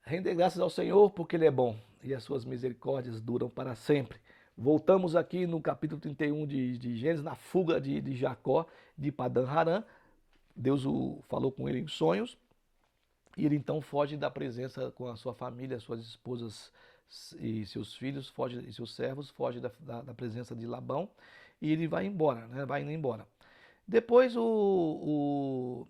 Render graças ao Senhor porque Ele é bom e as suas misericórdias duram para sempre. Voltamos aqui no capítulo 31 de Gênesis, na fuga de Jacó de Padã Harã. Deus falou com ele em sonhos e ele então foge da presença com a sua família, suas esposas e seus filhos, foge e seus servos, foge da presença de Labão e ele vai embora, né? Vai indo embora. Depois o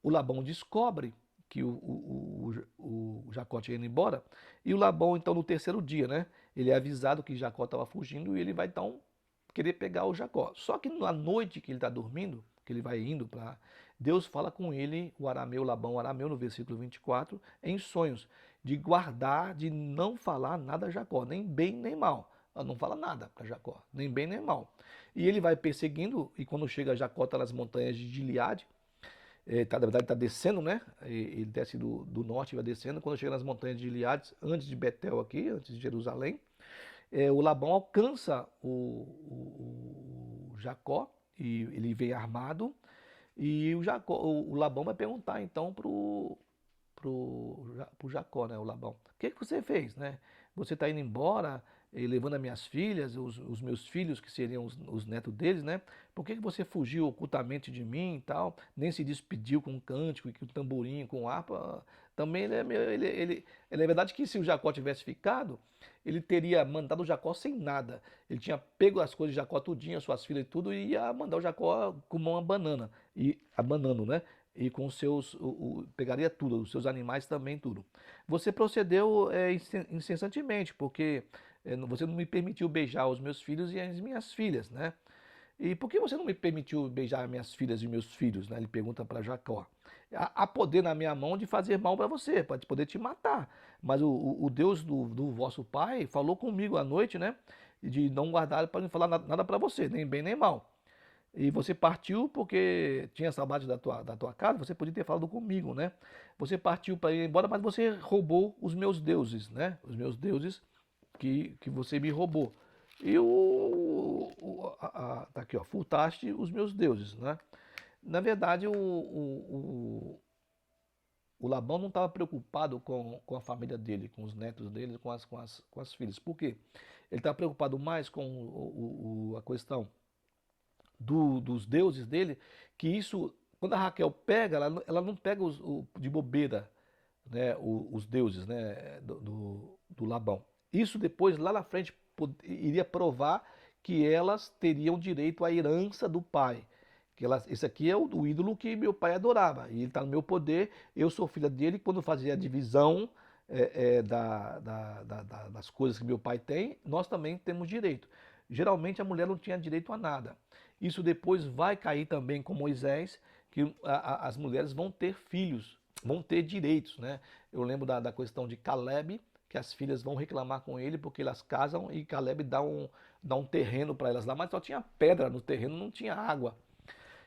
Labão descobre que o Jacó tinha ido embora, e o Labão, então, no terceiro dia, né? Ele é avisado que Jacó estava fugindo e ele vai, então, querer pegar o Jacó. Só que na noite que ele está dormindo, que ele vai indo para. Deus fala com ele, o arameu, Labão, o arameu, no versículo 24, em sonhos, de guardar, de não falar nada a Jacó, nem bem nem mal. Não fala nada para Jacó, nem bem nem mal. E ele vai perseguindo, e quando chega Jacó, está nas montanhas de Gileade, na verdade está descendo, né? Ele desce do norte e vai descendo. Quando chega nas montanhas de Gileade, antes de Betel aqui, antes de Jerusalém, o Labão alcança o Jacó e ele vem armado. E o Labão vai perguntar então pro Jacó, né, o Labão, o que você fez, né? Você está indo embora, levando as minhas filhas, os meus filhos, que seriam os netos deles, né? Por que você fugiu ocultamente de mim e tal? Nem se despediu com um cântico, com um tamborim, com harpa. Também é verdade que se o Jacó tivesse ficado, ele teria mandado o Jacó sem nada. Ele tinha pego as coisas de Jacó tudinho, as suas filhas e tudo, e ia mandar o Jacó comer uma banana, e abanando, né? E com os seus, pegaria tudo, os seus animais também, tudo. Você procedeu incessantemente, porque você não me permitiu beijar os meus filhos e as minhas filhas, né? E por que você não me permitiu beijar minhas filhas e meus filhos, né? Ele pergunta para Jacó. Há poder na minha mão de fazer mal para você, pode poder te matar. Mas o Deus do vosso pai falou comigo à noite, né? De não guardar para não falar nada para você, nem bem nem mal. E você partiu porque tinha saudade da tua casa, você podia ter falado comigo, né? Você partiu para ir embora, mas você roubou os meus deuses, né? Os meus deuses que você me roubou. E tá aqui, ó, furtaste os meus deuses, né? Na verdade, o Labão não estava preocupado com a família dele, com os netos dele, com as filhas. Por quê? Ele estava preocupado mais com a questão dos deuses dele, que isso, quando a Raquel pega, ela não pega de bobeira, né, os deuses, né, do Labão. Isso depois, lá na frente, iria provar que elas teriam direito à herança do pai. Esse aqui é o ídolo que meu pai adorava, e ele está no meu poder, eu sou filha dele, e quando fazia a divisão das coisas que meu pai tem, nós também temos direito. Geralmente a mulher não tinha direito a nada. Isso depois vai cair também com Moisés, que as mulheres vão ter filhos, vão ter direitos, né? Eu lembro da questão de Caleb, que as filhas vão reclamar com ele porque elas casam e Caleb dá um terreno para elas lá, mas só tinha pedra no terreno, não tinha água.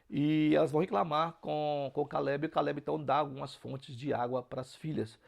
E elas vão reclamar com Caleb, e Caleb então dá algumas fontes de água para as filhas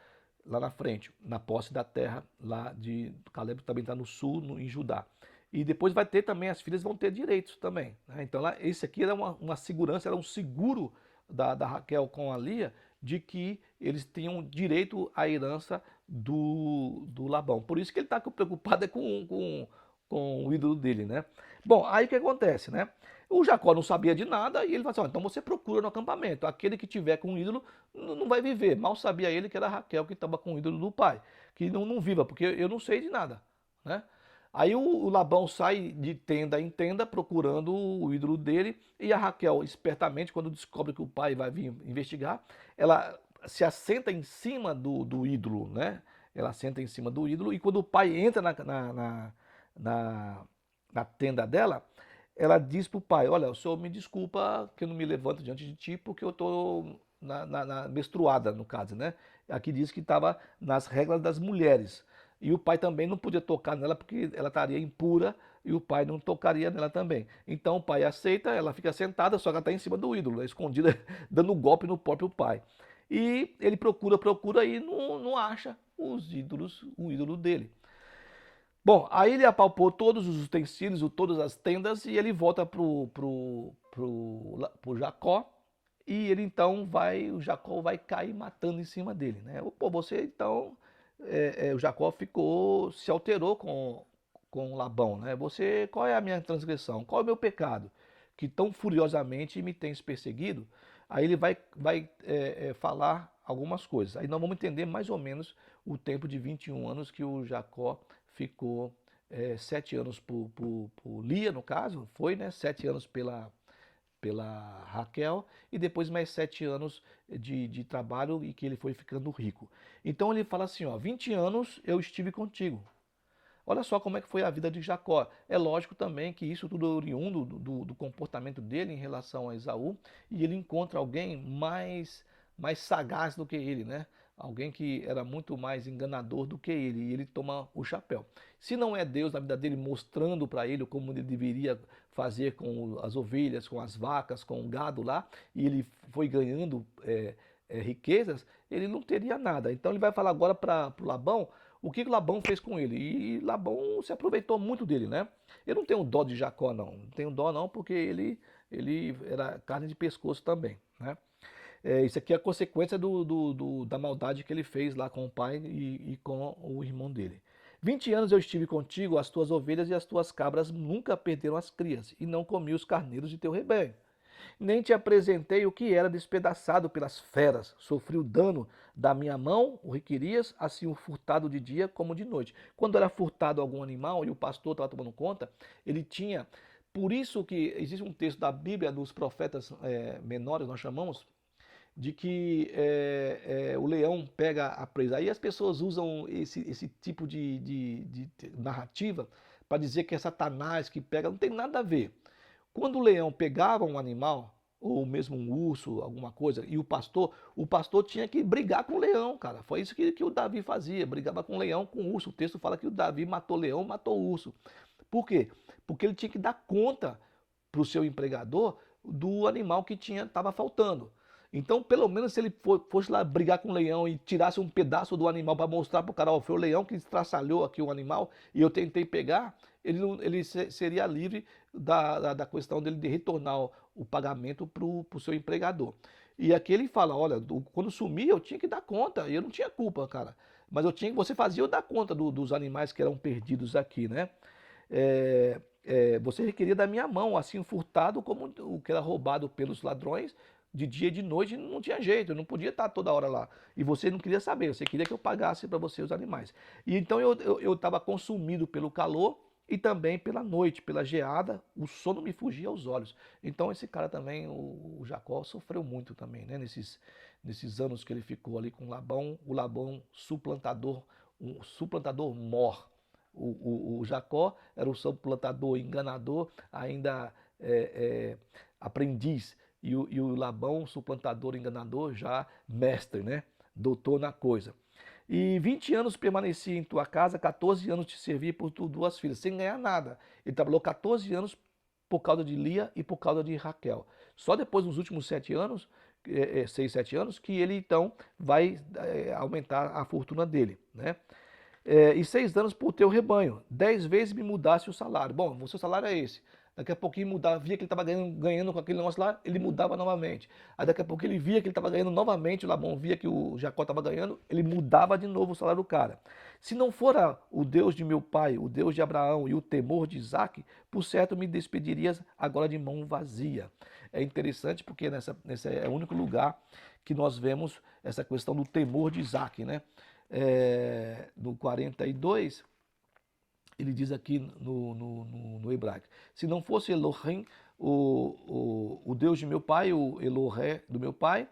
lá na frente, na posse da terra lá de Caleb, também está no sul, em Judá. E depois vai ter também, as filhas vão ter direitos também, né? Então lá, esse aqui era uma segurança, era um seguro da Raquel com a Lia, de que eles tinham direito à herança do Labão. Por isso que ele está preocupado com o ídolo dele, né? Bom, aí o que acontece, né? O Jacó não sabia de nada e ele falou assim: então você procura no acampamento. Aquele que tiver com o ídolo não vai viver. Mal sabia ele que era Raquel que estava com o ídolo do pai. Que não viva, porque eu não sei de nada, né? Aí o Labão sai de tenda em tenda procurando o ídolo dele, e a Raquel, espertamente, quando descobre que o pai vai vir investigar, ela se assenta em cima do ídolo, né? Ela senta em cima do ídolo, e quando o pai entra na, na tenda dela, ela diz para o pai: olha, o senhor me desculpa que eu não me levanto diante de ti porque eu estou menstruada, no caso, né? Aqui diz que estava nas regras das mulheres. E o pai também não podia tocar nela porque ela estaria impura e o pai não tocaria nela também. Então o pai aceita, ela fica sentada, só que ela está em cima do ídolo, escondida, dando golpe no próprio pai. E ele procura e não acha o ídolo dele. Bom, aí ele apalpou todos os utensílios, todas as tendas, e ele volta pro Jacó e ele então o Jacó vai cair matando em cima dele, né? Pô, você então, o Jacó se alterou com Labão, né? Qual é a minha transgressão? Qual é o meu pecado? Que tão furiosamente me tens perseguido? Aí ele vai falar algumas coisas. Aí nós vamos entender mais ou menos o tempo de 21 anos que o Jacó ficou, 7 anos por Lia, no caso, foi, né? 7 anos pela Raquel e depois mais 7 anos de trabalho e que ele foi ficando rico. Então ele fala assim, ó, 20 anos eu estive contigo. Olha só como é que foi a vida de Jacó. É lógico também que isso tudo é oriundo do comportamento dele em relação a Esaú, e ele encontra alguém mais sagaz do que ele, né? Alguém que era muito mais enganador do que ele, e ele toma o chapéu. Se não é Deus na vida dele mostrando para ele como ele deveria fazer com as ovelhas, com as vacas, com o gado lá, e ele foi ganhando riquezas, ele não teria nada. Então ele vai falar agora para o Labão o que Labão fez com ele. E Labão se aproveitou muito dele, né? Eu não tenho dó de Jacó, não. Não tenho dó, não, porque ele era carne de pescoço também, né? Isso aqui é a consequência da maldade que ele fez lá com o pai e com o irmão dele. 20 anos eu estive contigo, as tuas ovelhas e as tuas cabras nunca perderam as crias, e não comi os carneiros de teu rebanho. Nem te apresentei o que era despedaçado pelas feras. Sofri o dano da minha mão, o requerias, assim o furtado de dia como de noite. Quando era furtado algum animal e o pastor estava tomando conta, ele tinha. Por isso que existe um texto da Bíblia, dos profetas menores, nós chamamos, de que o leão pega a presa. Aí as pessoas usam esse tipo de narrativa para dizer que é Satanás que pega. Não tem nada a ver. Quando o leão pegava um animal, ou mesmo um urso, alguma coisa, e o pastor tinha que brigar com o leão, cara. Foi isso que o Davi fazia, brigava com o leão, com o urso. O texto fala que o Davi matou o leão, matou o urso. Por quê? Porque ele tinha que dar conta para o seu empregador do animal que estava faltando. Então, pelo menos se ele fosse lá brigar com o leão e tirasse um pedaço do animal para mostrar para o cara, ó, foi o leão que estraçalhou aqui o animal e eu tentei pegar, ele seria livre da questão dele de retornar o pagamento para o seu empregador. E aqui ele fala, olha, quando sumia eu tinha que dar conta, eu não tinha culpa, cara. Mas você fazia eu dar conta dos animais que eram perdidos aqui, né? Você requeria da minha mão, assim furtado como o que era roubado pelos ladrões, de dia e de noite, não tinha jeito, eu não podia estar toda hora lá. E você não queria saber, você queria que eu pagasse para você os animais. E então eu estava consumido pelo calor e também pela noite, pela geada, o sono me fugia aos olhos. Então esse cara também, o Jacó, sofreu muito também, né? Nesses anos que ele ficou ali com Labão, o Labão suplantador, um suplantador mor. O Jacó era o suplantador enganador, ainda aprendiz. E o Labão, suplantador, enganador, já mestre, né? Doutor na coisa. E 20 anos permaneci em tua casa, 14 anos te servi por tu duas filhas, sem ganhar nada. Ele trabalhou 14 anos por causa de Lia e por causa de Raquel. Só depois dos últimos 7 anos, 6, 7 anos, que ele então vai aumentar a fortuna dele, né? E 6 anos por teu rebanho. 10 vezes me mudasse o salário. Bom, o seu salário é esse. Daqui a pouquinho mudava, via que ele estava ganhando com aquele negócio lá, ele mudava novamente. Aí daqui a pouco ele via que ele estava ganhando novamente, o Labão via que o Jacó estava ganhando, ele mudava de novo o salário do cara. Se não fora o Deus de meu pai, o Deus de Abraão e o temor de Isaac, por certo me despedirias agora de mão vazia. É interessante porque nesse é o único lugar que nós vemos essa questão do temor de Isaac, né? No 42, ele diz aqui no hebraico, se não fosse Elohim, o Deus de meu pai, o Elohé do meu pai,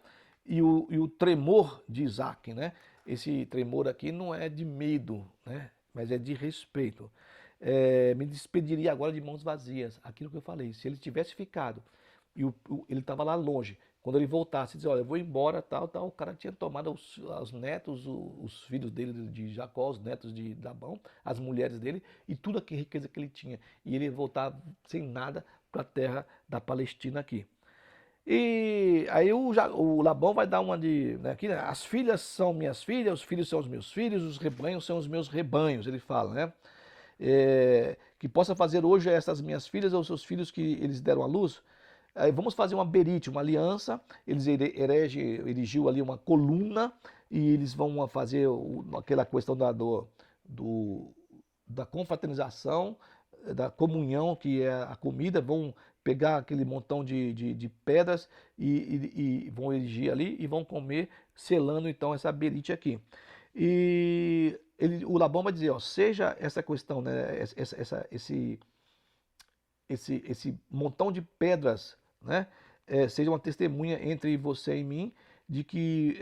e o tremor de Isaac, né? Esse tremor aqui não é de medo, né? Mas é de respeito. Me despediria agora de mãos vazias, aquilo que eu falei, se ele tivesse ficado, e ele estava lá longe, quando ele voltasse, dizer, olha, eu vou embora, tal, tal, o cara tinha tomado os netos, os filhos dele de Jacó, os netos de Labão, as mulheres dele e toda a riqueza que ele tinha. E ele ia voltar sem nada para a terra da Palestina aqui. E aí o Labão vai dar uma de, né, aqui, né, as filhas são minhas filhas, os filhos são os meus filhos, os rebanhos são os meus rebanhos, ele fala, né? Que possa fazer hoje a essas minhas filhas ou seus filhos que eles deram à luz, Vamos fazer uma berite, uma aliança. Eles erigiu ali uma coluna e eles vão fazer aquela questão do, da confraternização, da comunhão, que é a comida. Vão pegar aquele montão de pedras e vão erigir ali e vão comer, selando então essa berite aqui. E o Labão vai dizer, ó, seja essa questão, né, esse montão de pedras, né, seja uma testemunha entre você e mim de que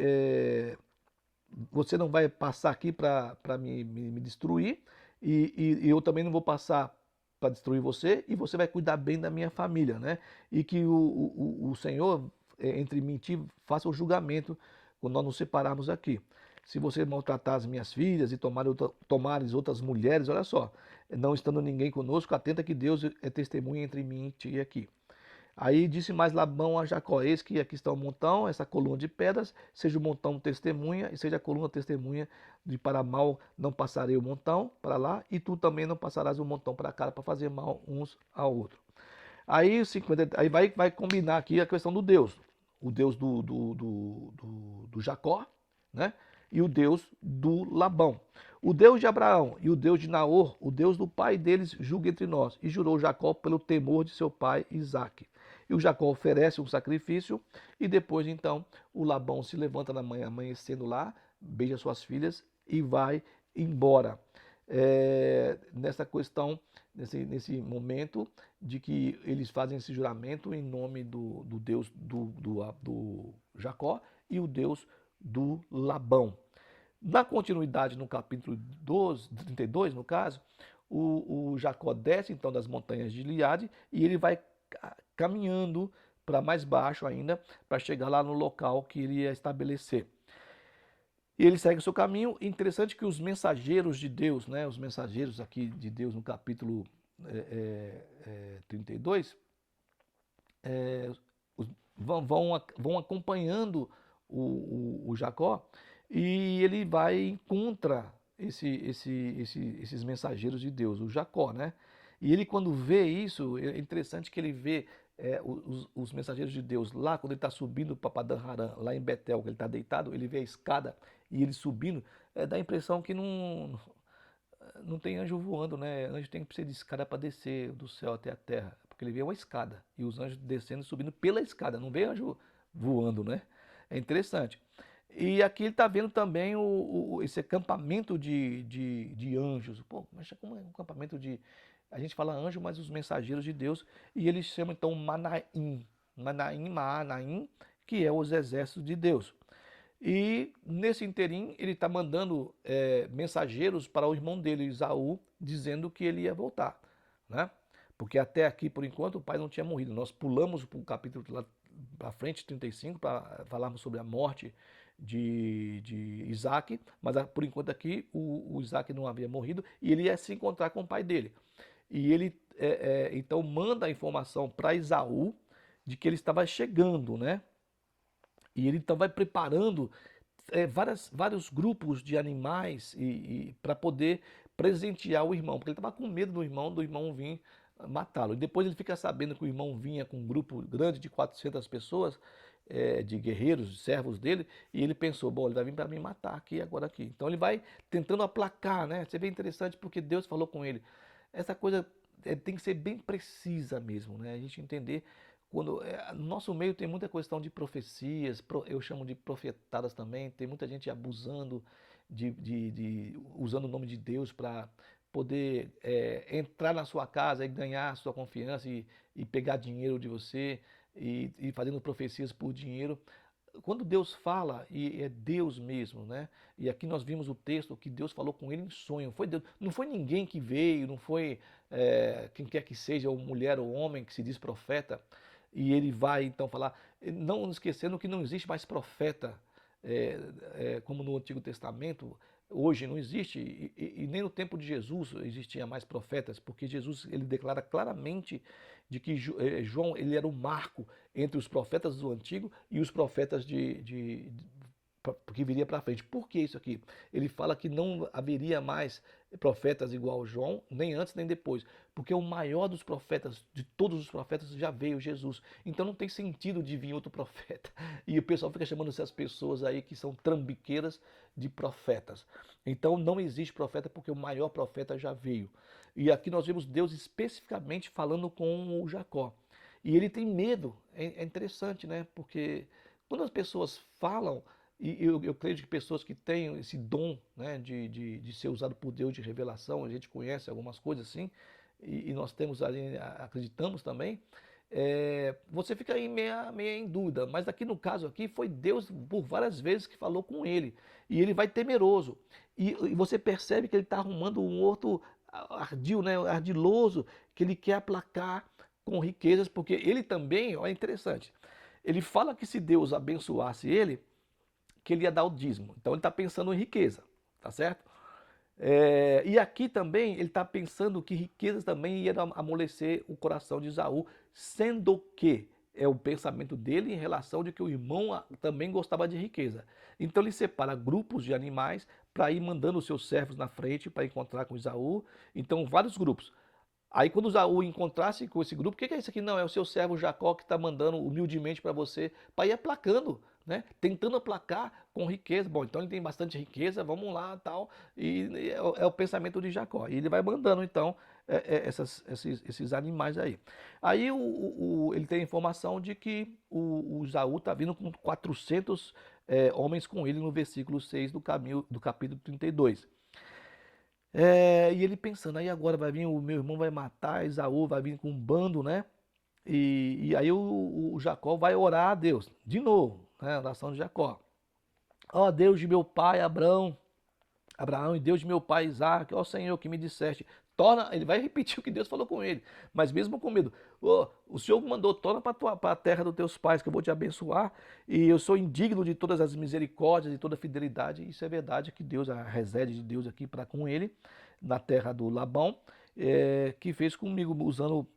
você não vai passar aqui para me destruir e eu também não vou passar para destruir você e você vai cuidar bem da minha família, né? E que o Senhor, entre mim e ti, faça o julgamento quando nós nos separarmos aqui. Se você maltratar as minhas filhas e tomares outras mulheres, olha só, não estando ninguém conosco, atenta que Deus é testemunha entre mim e ti aqui. Aí disse mais Labão a Jacó, eis que aqui está o montão, essa coluna de pedras, seja o montão testemunha, e seja a coluna testemunha, de para mal não passarei o montão para lá, e tu também não passarás o montão para cá, para fazer mal uns ao outro. Aí, aí vai combinar aqui a questão do Deus, o Deus do Jacó, né? E o Deus do Labão. O Deus de Abraão e o Deus de Naor, o Deus do pai deles, julga entre nós. E jurou Jacó pelo temor de seu pai Isaque. E o Jacó oferece um sacrifício e depois então o Labão se levanta na manhã, amanhecendo lá, beija suas filhas e vai embora. Nessa questão, nesse momento de que eles fazem esse juramento em nome do Deus do Jacó e o Deus do Labão. Na continuidade, no capítulo 32, no caso, o Jacó desce então das montanhas de Gileade e ele vai caminhando para mais baixo ainda, para chegar lá no local que ele ia estabelecer. E ele segue o seu caminho. Interessante que os mensageiros de Deus, né, os mensageiros aqui de Deus no capítulo 32, vão acompanhando o Jacó e ele vai encontra esses mensageiros de Deus, o Jacó, né? E ele quando vê isso, é interessante que ele vê os mensageiros de Deus lá, quando ele está subindo para Padan Aram, lá em Betel, que ele está deitado, ele vê a escada e ele subindo, dá a impressão que não tem anjo voando, né? Anjo tem que precisar de escada para descer do céu até a terra, porque ele vê uma escada e os anjos descendo e subindo pela escada, não vê anjo voando, né? É interessante. E aqui ele está vendo também esse acampamento de anjos. Pô, mas como é um acampamento de. A gente fala anjo, mas os mensageiros de Deus. E eles chamam então Manaim. Manaim, que é os exércitos de Deus. E nesse interim ele está mandando mensageiros para o irmão dele, Isaú, dizendo que ele ia voltar, né? Porque até aqui, por enquanto, o pai não tinha morrido. Nós pulamos para o capítulo lá para frente, 35, para falarmos sobre a morte de Isaac, mas por enquanto aqui o Isaac não havia morrido e ele ia se encontrar com o pai dele. E ele então manda a informação para Esaú de que ele estava chegando, né? E ele então vai preparando vários grupos de animais para poder presentear o irmão, porque ele estava com medo do irmão vir matá-lo. E depois ele fica sabendo que o irmão vinha com um grupo grande de 400 pessoas, de guerreiros, de servos dele, e ele pensou, bom, ele vai vir para me matar aqui, agora aqui. Então ele vai tentando aplacar, né? Você vê interessante porque Deus falou com ele. Essa coisa tem que ser bem precisa mesmo, né? A gente entender quando no nosso meio tem muita questão de profecias, eu chamo de profetadas também, tem muita gente abusando, usando o nome de Deus para poder entrar na sua casa e ganhar a sua confiança e pegar dinheiro de você e fazendo profecias por dinheiro. Quando Deus fala, e é Deus mesmo, né? E aqui nós vimos o texto que Deus falou com ele em sonho. Foi Deus, não foi ninguém que veio, não foi quem quer que seja, ou mulher ou homem que se diz profeta, e ele vai então falar, não esquecendo que não existe mais profeta como no Antigo Testamento. Hoje não existe, e nem no tempo de Jesus existia mais profetas, porque Jesus ele declara claramente de que João ele era o marco entre os profetas do Antigo e os profetas que viria para frente. Por que isso aqui? Ele fala que não haveria mais profetas igual João, nem antes nem depois, porque o maior dos profetas, de todos os profetas, já veio Jesus. Então não tem sentido de vir outro profeta. E o pessoal fica chamando essas pessoas aí que são trambiqueiras de profetas. Então não existe profeta porque o maior profeta já veio. E aqui nós vemos Deus especificamente falando com o Jacó. E ele tem medo. É interessante, né? Porque quando as pessoas falam, e eu creio que pessoas que têm esse dom, né, de ser usado por Deus de revelação, a gente conhece algumas coisas assim, e nós temos ali, acreditamos também, você fica aí meia em dúvida, mas aqui no caso aqui foi Deus por várias vezes que falou com ele, e ele vai temeroso, e você percebe que ele está arrumando um outro ardil, né, ardiloso, que ele quer aplacar com riquezas, porque ele também, olha, é interessante, ele fala que se Deus abençoasse ele, que ele ia dar o dízimo. Então ele está pensando em riqueza, tá certo? E aqui também ele está pensando que riquezas também ia amolecer o coração de Esaú, sendo que é o pensamento dele em relação de que o irmão também gostava de riqueza. Então ele separa grupos de animais para ir mandando os seus servos na frente para encontrar com Esaú. Então vários grupos. Aí quando Esaú encontrasse com esse grupo, o que é isso aqui? Não, é o seu servo Jacó que está mandando humildemente para você, para ir aplacando, né? Tentando aplacar com riqueza. Bom, então ele tem bastante riqueza, vamos lá tal. E é o pensamento de Jacó. E ele vai mandando então esses animais aí. Aí ele tem a informação de que o Esaú está vindo com 400 homens com ele no versículo 6 do capítulo 32. E ele pensando, aí agora vai vir, o meu irmão vai matar, Esaú vai vir com um bando, né? E aí o Jacó vai orar a Deus, de novo, né? A oração de Jacó. Ó Deus de meu pai Abraão e Deus de meu pai Isaac, ó Senhor que me disseste, torna, ele vai repetir o que Deus falou com ele, mas mesmo com medo, o Senhor mandou, torna para a terra dos teus pais, que eu vou te abençoar, e eu sou indigno de todas as misericórdias, de toda a fidelidade. Isso é verdade, que Deus, a resede de Deus aqui para com ele, na terra do Labão, que fez comigo, usando,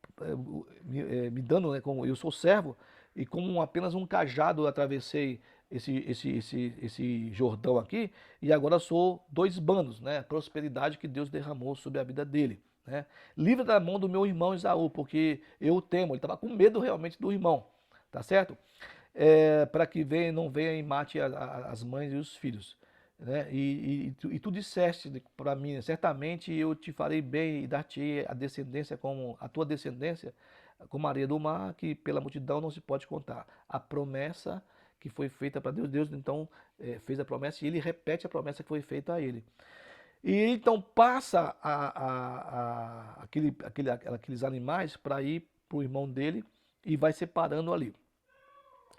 me dando, né, como eu sou servo, e como apenas um cajado eu atravessei esse Jordão aqui, e agora sou 2 bandos, né? A prosperidade que Deus derramou sobre a vida dele, né? Livra da mão do meu irmão Esaú, porque eu temo, ele estava com medo realmente do irmão, tá certo? Para que não venha e mate as mães e os filhos, né? E tu disseste para mim, certamente eu te farei bem e dar-te a descendência como a tua descendência, como a areia do mar, que pela multidão não se pode contar. A promessa que foi feita para Deus, Deus então fez a promessa e ele repete a promessa que foi feita a ele. E então passa aqueles animais para ir para o irmão dele e vai separando ali.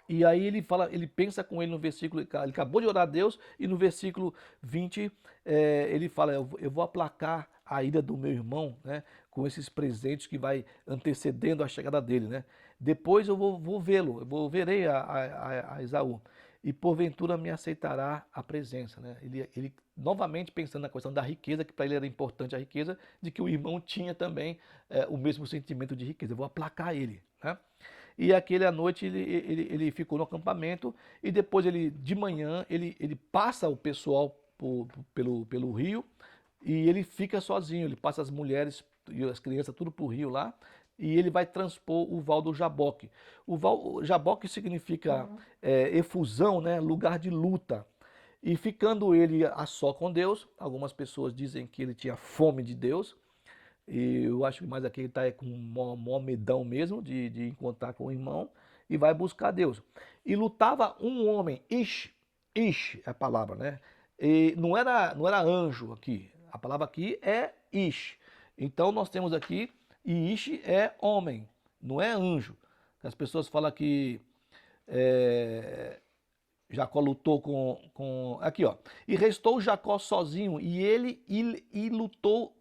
E aí ele fala, ele pensa com ele no versículo, ele acabou de orar a Deus, e no versículo 20 ele fala, eu vou aplacar a ira do meu irmão, né, com esses presentes que vai antecedendo a chegada dele, né? Depois eu vou vê-lo, verei a Esaú, e porventura me aceitará a presença, né? Ele novamente pensando na questão da riqueza, que para ele era importante a riqueza, de que o irmão tinha também o mesmo sentimento de riqueza. Eu vou aplacar ele, né? E aquele à noite ele ficou no acampamento, e depois de manhã ele passa o pessoal pelo rio, e ele fica sozinho. Ele passa as mulheres e as crianças tudo para o rio lá, e ele vai transpor o val do Jaboque. O Jaboque significa efusão, né? Lugar de luta. E ficando ele a só com Deus, algumas pessoas dizem que ele tinha fome de Deus, e eu acho que mais aqui ele está com um maior medão mesmo de encontrar com o irmão, e vai buscar Deus. E lutava um homem, Ish é a palavra, né? E não era anjo aqui, a palavra aqui é Ish. Então nós temos aqui, e Ish é homem, não é anjo. As pessoas falam que Jacó lutou com. Aqui, ó. E restou Jacó sozinho, e lutou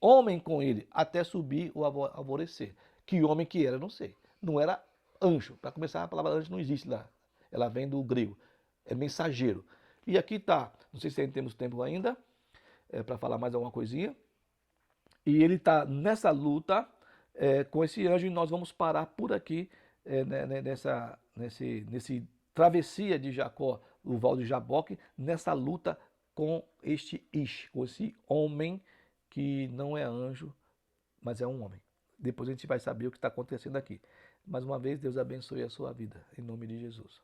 homem com ele, até subir o alvorecer. Que homem que era, não sei. Não era anjo. Para começar, a palavra anjo não existe lá. Ela vem do grego. É mensageiro. E aqui tá. Não sei se temos tempo ainda para falar mais alguma coisinha. E ele está nessa luta com esse anjo, e nós vamos parar por aqui nesse travessia de Jacó o Val de Jaboque, nessa luta com este Ish, com esse homem que não é anjo, mas é um homem. Depois a gente vai saber o que está acontecendo aqui. Mais uma vez, Deus abençoe a sua vida, em nome de Jesus.